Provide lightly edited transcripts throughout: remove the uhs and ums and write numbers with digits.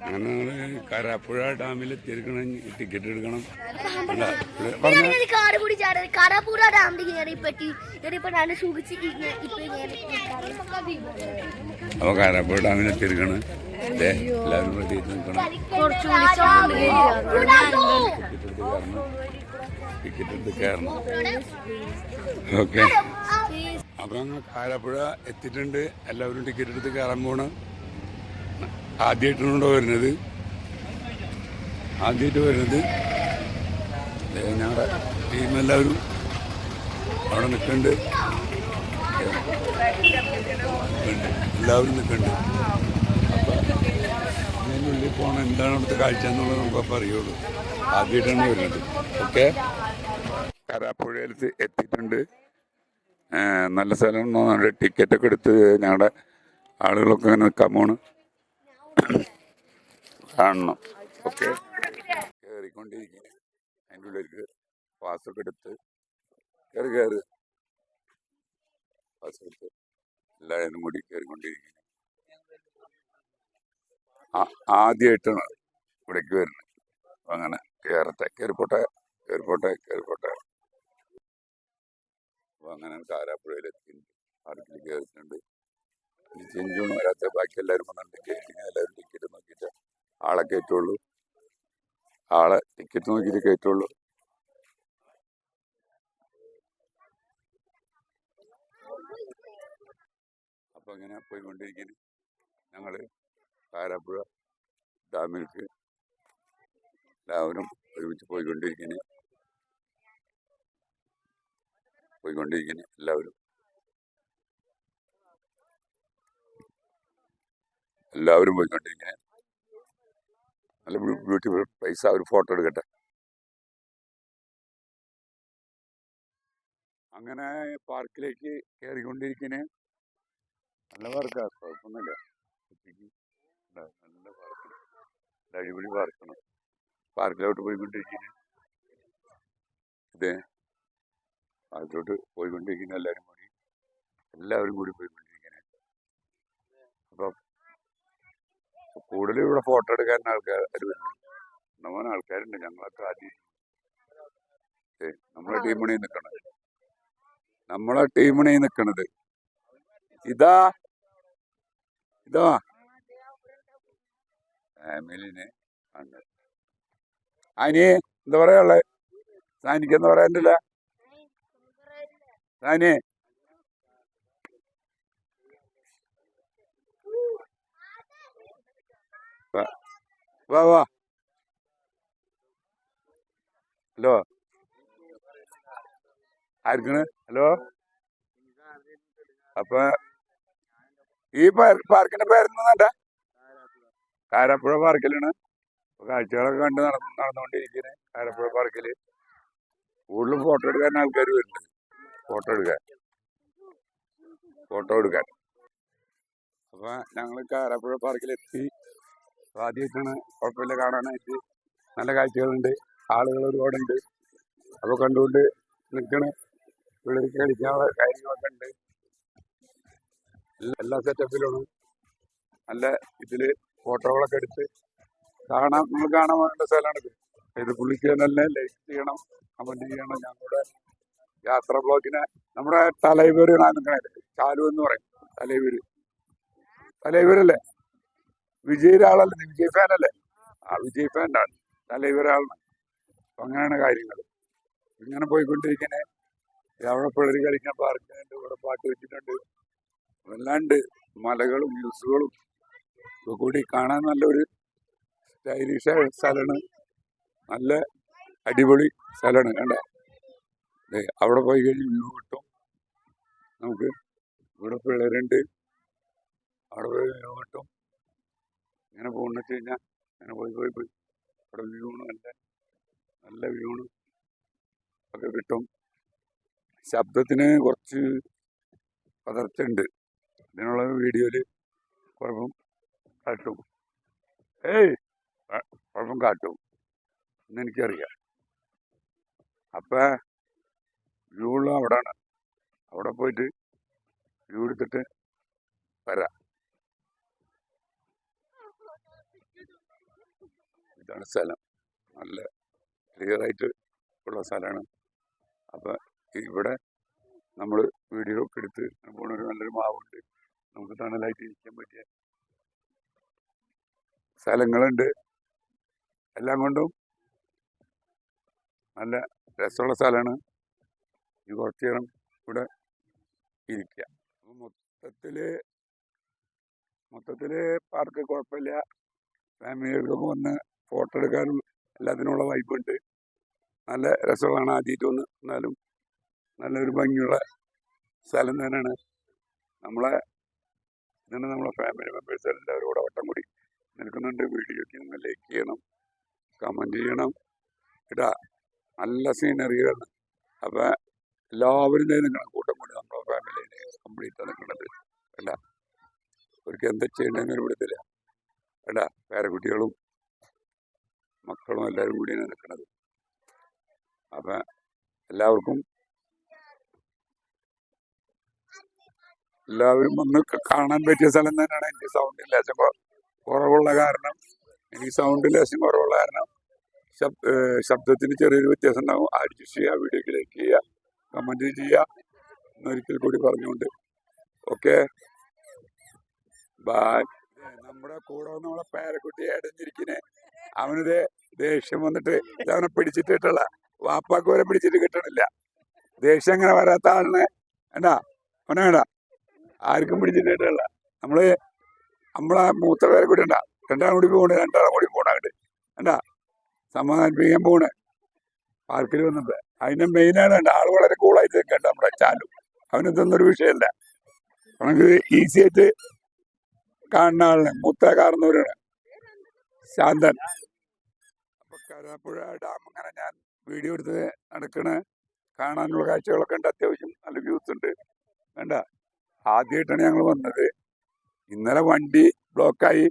അങ്ങനെ കാരാപ്പുഴ ഡാമിൽ എത്തിയിരിക്കണം, ടിക്കറ്റ് എടുക്കണം. അപ്പൊ കാരാപ്പുഴ ഡാമിൽ എത്തിയിരിക്കണം. എല്ലാവരും റെഡി ആയിട്ട് നിൽക്കണം. ടിക്കറ്റ് എടുത്ത് കയറണം. ഓക്കെ, അപ്പൊ അങ്ങ് കാരാപ്പുഴ എത്തിയിട്ടുണ്ട്. എല്ലാവരും ടിക്കറ്റ് എടുത്ത് കയറാൻ പോണ്. ആദ്യമായിട്ടുണ്ടോ വരുന്നത്? ആദ്യമായിട്ട് വരുന്നത് ഞങ്ങളുടെ ടീമെല്ലാവരും അവിടെ നിൽക്കുന്നുണ്ട്. എല്ലാവരും നിൽക്കുന്നുണ്ട്. അപ്പം അതിൻ്റെ ഉള്ളിൽ പോകണം. എന്താണ് അവിടുത്തെ കാഴ്ച എന്നുള്ളത് നമുക്കപ്പോൾ അറിയുള്ളൂ. ആദ്യമായിട്ടാണ് വരുന്നത്. ഓക്കെ, കാരാപ്പുഴയിൽ എത്തിയിട്ടുണ്ട്. നല്ല സ്ഥലം. ടിക്കറ്റൊക്കെ എടുത്ത് ഞങ്ങളുടെ ആളുകളൊക്കെ അങ്ങനെ നിൽക്കാൻ പോണ്. കാണണം. ഓക്കെ, കയറിക്കൊണ്ടിരിക്കുക. അതിൻ്റെ ഉള്ളിലേക്ക് പാസ്സൊക്കെ എടുത്ത് കയറി പാസ് എടുത്ത് എല്ലാവരും കൂടി കയറിക്കൊണ്ടിരിക്കുക. ആദ്യമായിട്ടാണ് ഇവിടേക്ക് വരുന്നത്. അങ്ങനെ കയറിപ്പോട്ടെ. അപ്പോൾ അങ്ങനെ കാരാപ്പുഴയിലെത്തി പാർക്കിൽ കയറിയിട്ടുണ്ട്. ഇനി ചെഞ്ചൂണ് വരാത്ത ബാക്കി എല്ലാവരും വന്നിട്ട് കയറ്റി എല്ലാവരും ടിക്കറ്റ് നോക്കിയിട്ട് ആളെ കയറ്റുള്ളൂ. ടിക്കറ്റ് നോക്കിയിട്ട് കയറ്റുള്ളൂ. അപ്പോൾ ഇങ്ങനെ പോയിക്കൊണ്ടിരിക്കുന്നു. ഞങ്ങൾ കാരാപ്പുഴ ഡാമിലേക്ക് എല്ലാവരും ഒരുമിച്ച് പോയിക്കൊണ്ടിരിക്കുന്നു. എല്ലാവരും പോയിക്കൊണ്ടിരിക്കുന്നത്. നല്ല ബ്യൂട്ടിഫുൾ പ്ലേസ്. ഒരു ഫോട്ടോ എടുക്കട്ടെ. അങ്ങനെ പാർക്കിലേക്ക് കയറിക്കൊണ്ടിരിക്കുന്നത്. നല്ല പാർക്കാണ്, കുഴപ്പമൊന്നുമില്ല. നല്ല പാർക്ക്, അടിപൊളി പാർക്കാണ്. പാർക്കിലോട്ട് പോയിക്കൊണ്ടിരിക്കുന്നത്. പാർക്കിലോട്ട് പോയിക്കൊണ്ടിരിക്കുന്ന എല്ലാവരും കൂടി പോയിക്കൊണ്ടിരിക്കുന്നത്. അപ്പം കൂടുതലും ഇവിടെ ഫോട്ടോ എടുക്കാൻ ആൾക്കാരുണ്ട്. ഞങ്ങളൊക്കെ ആദ്യം നമ്മളെ ടീമിനെ നിൽക്കണത് ഇതാ ഫാമിലിനെ കണ്ടത്. അതിന് എന്താ പറയാനുള്ളത്? സാനിക്ക് എന്താ പറയാനില്ല? സാനി വാ. ഹലോ, ആർക്കാണ്? ഹലോ. അപ്പൊ ഈ പാർക്കിന്റെ പേരെന്താ? കാരാപ്പുഴ പാർക്കിലാണ്. കാഴ്ചകളൊക്കെ കണ്ട് നടന്നുകൊണ്ടിരിക്കുന്നത്. കാരാപ്പുഴ പാർക്കില് കൂടുതലും ഫോട്ടോ എടുക്കാൻ ആൾക്കാർ വരുന്നുണ്ട്. ഫോട്ടോ എടുക്കാൻ. അപ്പൊ ഞങ്ങൾ കാരാപ്പുഴ പാർക്കിലെത്തി. ആദ്യമായിട്ടാണ്. കുഴപ്പമില്ല, കാണാനായിട്ട് നല്ല കാഴ്ചകളുണ്ട്. ആളുകൾ ഒരുപാടുണ്ട്. അപ്പൊ കണ്ടുകൊണ്ട് നിൽക്കണ്. പിള്ളേർക്ക് കളിക്കാനുള്ള കാര്യങ്ങളൊക്കെ ഉണ്ട്. എല്ലാ സെറ്റപ്പിലാണ്. നല്ല ഇതില് ഫോട്ടോകളൊക്കെ എടുത്ത് നമ്മൾ കാണാൻ വേണ്ട സ്ഥലമാണിത്. ഇത് പുള്ളിക്ക് നല്ല ലൈക്ക് ചെയ്യണം, കമന്റ് ചെയ്യണം. ഞങ്ങളുടെ യാത്രാ ബ്ലോഗിനെ നമ്മുടെ തലൈവരാണ് നിൽക്കണത്. ചാലു എന്ന് പറയും. തലൈവരല്ലേ? വിജയ് ആളല്ലേ? വിജയ് ഫാനല്ലേ? വിജയ് ഫാനാണ്. തലൈവരാളാണ്. അപ്പൊ അങ്ങനെയാണ് കാര്യങ്ങൾ. ഇങ്ങനെ പോയിക്കൊണ്ടിരിക്കുന്നത്. അവിടെ പിള്ളേർ കളിക്കാൻ പാർക്കുന്നുണ്ട്. ഇവിടെ പാട്ട് വെച്ചിട്ടുണ്ട്. അല്ലാണ്ട് മലകളും വ്യൂസുകളും ഒക്കെ കൂടി കാണാൻ നല്ലൊരു സ്റ്റൈലിഷായ സ്ഥലമാണ്. നല്ല അടിപൊളി സ്ഥലമാണ്. കണ്ട, അവിടെ പോയി കഴിഞ്ഞ് വ്യൂ കിട്ടും നമുക്ക്. ഇവിടെ പിള്ളേരുണ്ട്. അവിടെ പോയി വ്യൂ കിട്ടും. ഇങ്ങനെ പോകുന്ന വെച്ച് കഴിഞ്ഞാൽ അങ്ങനെ പോയി അവിടെ വ്യൂണ് നല്ല വ്യൂണ് ഒക്കെ കിട്ടും. ശബ്ദത്തിന് കുറച്ച് പതർച്ചുണ്ട്. ഇതിനുള്ള വീഡിയോയില് കുഴപ്പം കാട്ടും. കുഴപ്പം കാട്ടും എന്നെനിക്കറിയാം. അപ്പൊ വ്യൂ ഉള്ള അവിടാണ്. അവിടെ പോയിട്ട് വ്യൂ എടുത്തിട്ട് വരാം. ഇതാണ് സ്ഥലം. നല്ല ക്ലിയർ ആയിട്ട് ഉള്ള സ്ഥലമാണ്. അപ്പം ഇവിടെ നമ്മൾ വീഡിയോ ഒക്കെ എടുത്ത് പോണൊരു നല്ലൊരു മാവുണ്ട്. നമുക്ക് തണലായിട്ട് ഇരിക്കാൻ പറ്റിയ സ്ഥലങ്ങളുണ്ട്. എല്ലാം കൊണ്ടും നല്ല രസമുള്ള സ്ഥലമാണ്. ഈ കുറച്ച് നേരം ഇവിടെ ഇരിക്കുക. അപ്പം മൊത്തത്തില് പാർക്ക് കുഴപ്പമില്ല. ഫാമിലികൾക്കൊക്കെ വന്ന് ഫോട്ടോ എടുക്കാനും എല്ലാത്തിനുള്ള വൈബുണ്ട്. നല്ല രസമാണ്. ആദ്യമായിട്ട് വന്ന് എന്നാലും നല്ലൊരു ഭംഗിയുള്ള സ്ഥലം തന്നെയാണ്. നമ്മളെ ഫാമിലി മെമ്പേഴ്സ് എല്ലാവരും കൂടെ വട്ടം കൂടി നിൽക്കുന്നുണ്ട്. വീഡിയോക്ക് നിങ്ങൾ ലൈക്ക് ചെയ്യണം, കമൻറ്റ് ചെയ്യണം. ഇടാ നല്ല സീനറികളാണ്. അപ്പം എല്ലാവരും നിൽക്കണം, കൂട്ടം കൂടി നമ്മളെ ഫാമിലിനെ കംപ്ലീറ്റ് നിൽക്കുന്നത്. അല്ല അവർക്ക് എന്താ ചെയ്യേണ്ടതെന്ന് വിടത്തില്ല. അല്ല പേരക്കുട്ടികളും മക്കളും എല്ലാവരും കൂടിയാണ് നിൽക്കുന്നത്. അപ്പം എല്ലാവരും വന്ന് കാണാൻ പറ്റിയ സ്ഥലം തന്നെയാണ്. എനിക്ക് സൗണ്ട് ലേശം കുറവുള്ള കാരണം ശബ്ദത്തിന് ചെറിയൊരു വ്യത്യാസം ഉണ്ടാവും. അഡ്ജസ്റ്റ് ചെയ്യുക, വീഡിയോക്ക് ലൈക്ക് ചെയ്യുക, കമൻറ്റ് ചെയ്യുക എന്നൊരിക്കൽ കൂടി പറഞ്ഞുകൊണ്ട് ഓക്കെ ബായ്. നമ്മുടെ കൂടെ നമ്മളെ പേരക്കുട്ടി അടഞ്ഞിരിക്കുന്നേ അവനിത് ദേഷ്യം വന്നിട്ട് അവനെ പിടിച്ചിട്ടിട്ടുള്ള വാപ്പാക്ക് വരെ പിടിച്ചിട്ട് കിട്ടണില്ല. ദേഷ്യം അങ്ങനെ വരാത്ത ആളിനെ വേണ്ടാ അവനെ വേണ്ട ആർക്കും പിടിച്ചിട്ടില്ല. നമ്മളെ മൂത്ത പേരക്കുട്ടി ഉണ്ടാ രണ്ടാളും കൂടി പോണാണ്ട് വേണ്ടാ സമാധാനിപ്പിക്കാൻ പോണ് പാർക്കിൽ വന്നത്. അതിന്റെ മെയിനാണ് വേണ്ട ആള് വളരെ കൂളായിട്ട് നിൽക്കണ്ട. നമ്മുടെ ചാലു അവനിതൊന്നൊരു വിഷയമല്ല. നമുക്ക് ഈസി ആയിട്ട് കാണുന്ന ആളിനെ മൂത്ത കാണുന്നവരാണ് ശാന്തൻ. അപ്പൊ കരാപ്പുഴ ഡാം ഇങ്ങനെ ഞാൻ വീഡിയോ എടുത്ത് നടക്കണ കാണാനുള്ള കാഴ്ചകളൊക്കെ ഉണ്ട്. അത്യാവശ്യം നല്ല വ്യൂസ് ഉണ്ട്. വേണ്ട ആദ്യമായിട്ടാണ് ഞങ്ങൾ വന്നത്. ഇന്നലെ വണ്ടി ബ്ലോക്കായി.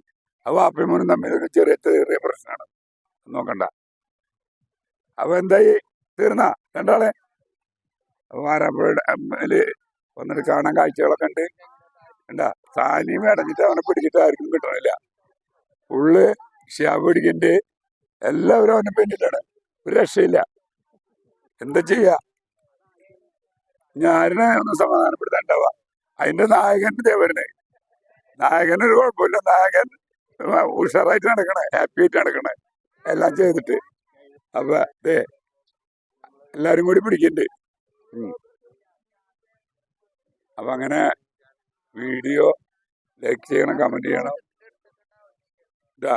അത് വാപ്പയും തമ്മിൽ ചെറിയ പ്രശ്നമാണ്. നോക്കണ്ട. അപ്പൊ എന്തായി തീർന്ന രണ്ടാളെ വാരാപ്പുഴ ഡാമില് വന്നിട്ട് കാണാൻ കാഴ്ചകളൊക്കെ ഉണ്ട്. എന്താ സാനിയും അടഞ്ഞിട്ട് അവനെ പിടിച്ചിട്ട് ആർക്കും കിട്ടണില്ല. ഫുള്ള് ഷിയാബ് പിടിക്കണ്ട്. എല്ലാവരും അവനെ പിന്നിട്ടാണ്. ഒരു രക്ഷയില്ല. എന്താ ചെയ്യാ? ഞാനെ ഒന്ന് സമാധാനപ്പെടുത്താണ്ടാവുക. അതിന്റെ നായകൻ ദേവരനെ നായകനൊരു കുഴപ്പമില്ല. നായകൻ ഉഷാറായിട്ട് നടക്കണേ, ഹാപ്പി ആയിട്ട് നടക്കണേ എല്ലാം ചെയ്തിട്ട്. അപ്പൊ എല്ലാരും കൂടി പിടിക്കണ്ട്. അപ്പൊ അങ്ങനെ വീഡിയോ ലൈക്ക് ചെയ്യണം, കമന്റ് ചെയ്യണം. ഇതാ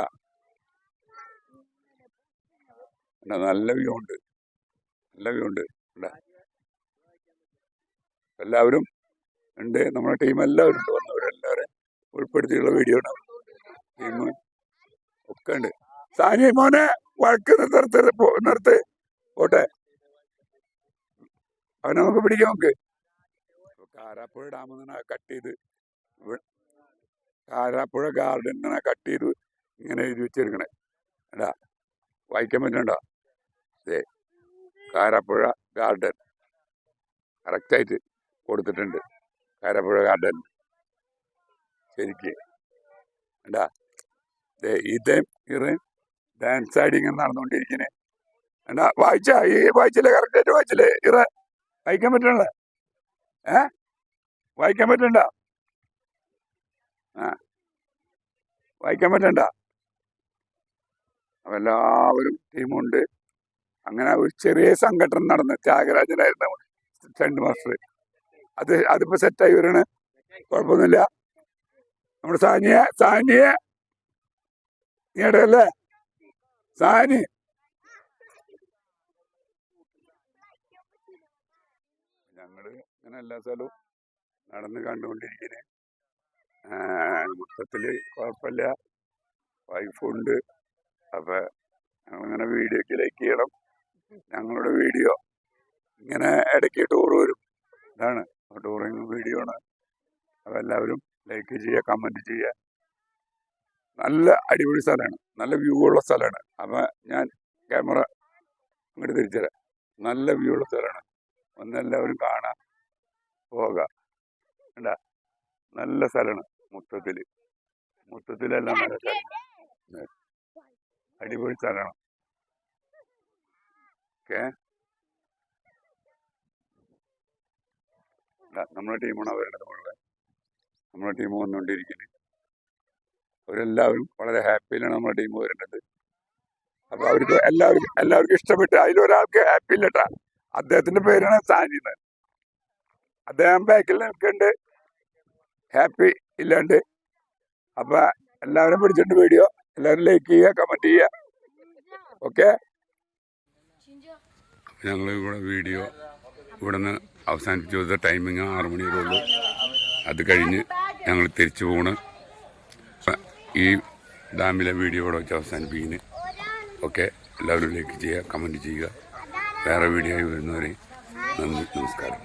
നല്ല വ്യൂ ഉണ്ട്. എല്ലാവരും ഉണ്ട്. നമ്മുടെ ടീം എല്ലാവരും ഉണ്ട്. വന്നവരെല്ലാവരും ഉൾപ്പെടുത്തിയുള്ള വീഡിയോ ആണ്. ടീം ഒക്കെ ഉണ്ട്. സാനി മോനെ വഴക്ക് നിർത്ത് പോട്ടെ. അവനെ നമുക്ക് പിടിക്കാം. നമുക്ക് കാരാപ്പുഴ ഡാമിൽ നിന്നാണ് കട്ട് ചെയ്ത് കാരാപ്പുഴ ഗാർഡൻ കട്ട് ചെയ്ത് ഇങ്ങനെ എഴുതി വെച്ചിരിക്കണേ. അല്ല വായിക്കാൻ പറ്റണ്ട. കാരാപ്പുഴ ഗാർഡൻ കറക്റ്റായിട്ട് കൊടുത്തിട്ടുണ്ട്. കാരാപ്പുഴ ഗാർഡൻ ശരിക്ക് എന്താ ഇറ ഡാൻസ് ആഡിങ് നടന്നുകൊണ്ടിരിക്കണേ. എന്താ വായിച്ചില്ലേ? കറക്റ്റായിട്ട് വായിച്ചില്ലേ? വായിക്കാൻ പറ്റണല്ലേ? വായിക്കാൻ പറ്റണ്ട? വായിക്കാൻ പറ്റണ്ട? അപ്പൊ എല്ലാവരും ടീമുണ്ട്. അങ്ങനെ ഒരു ചെറിയ സംഘടന നടന്ന് ത്യാഗരാജനായിരുന്നു സ്റ്റണ്ട് മാസ്റ്റർ. അതിപ്പോ സെറ്റായി വരാണ്. കുഴപ്പമൊന്നുമില്ല. നമ്മുടെ സാനിയെ നീ ഇടയല്ലേ സാനി? ഞങ്ങള് ഇങ്ങനെ എല്ലാ സ്ഥലവും നടന്ന് കണ്ടുകൊണ്ടിരിക്കണേ. മൊത്തത്തില് കുഴപ്പമില്ല. വൈഫുണ്ട്. അപ്പൊ ഞങ്ങളിങ്ങനെ വീഡിയോക്ക് ലൈക്ക് ചെയ്യണം. ഞങ്ങളുടെ വീഡിയോ ഇങ്ങനെ ഇടയ്ക്ക് ടൂർ വരും. ഇതാണ് ടൂറിങ് വീഡിയോ ആണ്. അപ്പൊ എല്ലാവരും ലൈക്ക് ചെയ്യുക, കമന്റ് ചെയ്യുക. നല്ല അടിപൊളി സ്ഥലമാണ്. നല്ല വ്യൂ ഉള്ള സ്ഥലമാണ്. അപ്പൊ ഞാൻ ക്യാമറ ഇങ്ങോട്ട് തിരിച്ചുതരാം. നല്ല വ്യൂ ഉള്ള സ്ഥലമാണ്. ഒന്ന് എല്ലാവരും കാണാൻ പോകാം. അല്ല നല്ല സ്ഥലമാണ്. മൊത്തത്തിലെല്ലാം നല്ല സ്ഥലം. അടിപൊളി സ്ഥലമാണ്. ഓക്കെ, നമ്മുടെ ടീമാണ് അവരുടെ മുകളിൽ. നമ്മുടെ ടീം വന്നുകൊണ്ടിരിക്കുന്നത്. അവരെല്ലാവരും വളരെ ഹാപ്പിയിലാണ് നമ്മുടെ ടീം വരുന്നത്. അപ്പൊ അവർക്ക് എല്ലാവർക്കും ഇഷ്ടപ്പെട്ട്. അതിലൊരാൾക്ക് ഹാപ്പി ഇല്ലട്ടാ. അദ്ദേഹത്തിന്റെ പേരാണ് സാനിന്ന്. അദ്ദേഹം ബാക്കിൽ നിൽക്കുന്നുണ്ട്, ഹാപ്പി ഇല്ലാണ്ട്. അപ്പൊ എല്ലാവരും പിടിച്ചിട്ട് വീഡിയോ എല്ലാവരും ലൈക്ക് ചെയ്യുക, കമന്റ് ചെയ്യുക. ഓക്കെ, ഞങ്ങൾ ഇവിടെ വീഡിയോ ഇവിടെ നിന്ന് അവസാനിപ്പിച്ചു കൊടുത്ത ടൈമിങ് 6 മണി വരെ ഉള്ളൂ. അത് കഴിഞ്ഞ് ഞങ്ങൾ തിരിച്ചു പോകണം. ഈ ഡാമിലെ വീഡിയോ ഇവിടെ വെച്ച് അവസാനിപ്പിക്കുന്നു. ഓക്കെ, എല്ലാവരും ലൈക്ക് ചെയ്യുക, കമൻറ്റ് ചെയ്യുക. വേറെ വീഡിയോ ആയി വരുന്നവരെ നന്ദി, നമസ്കാരം.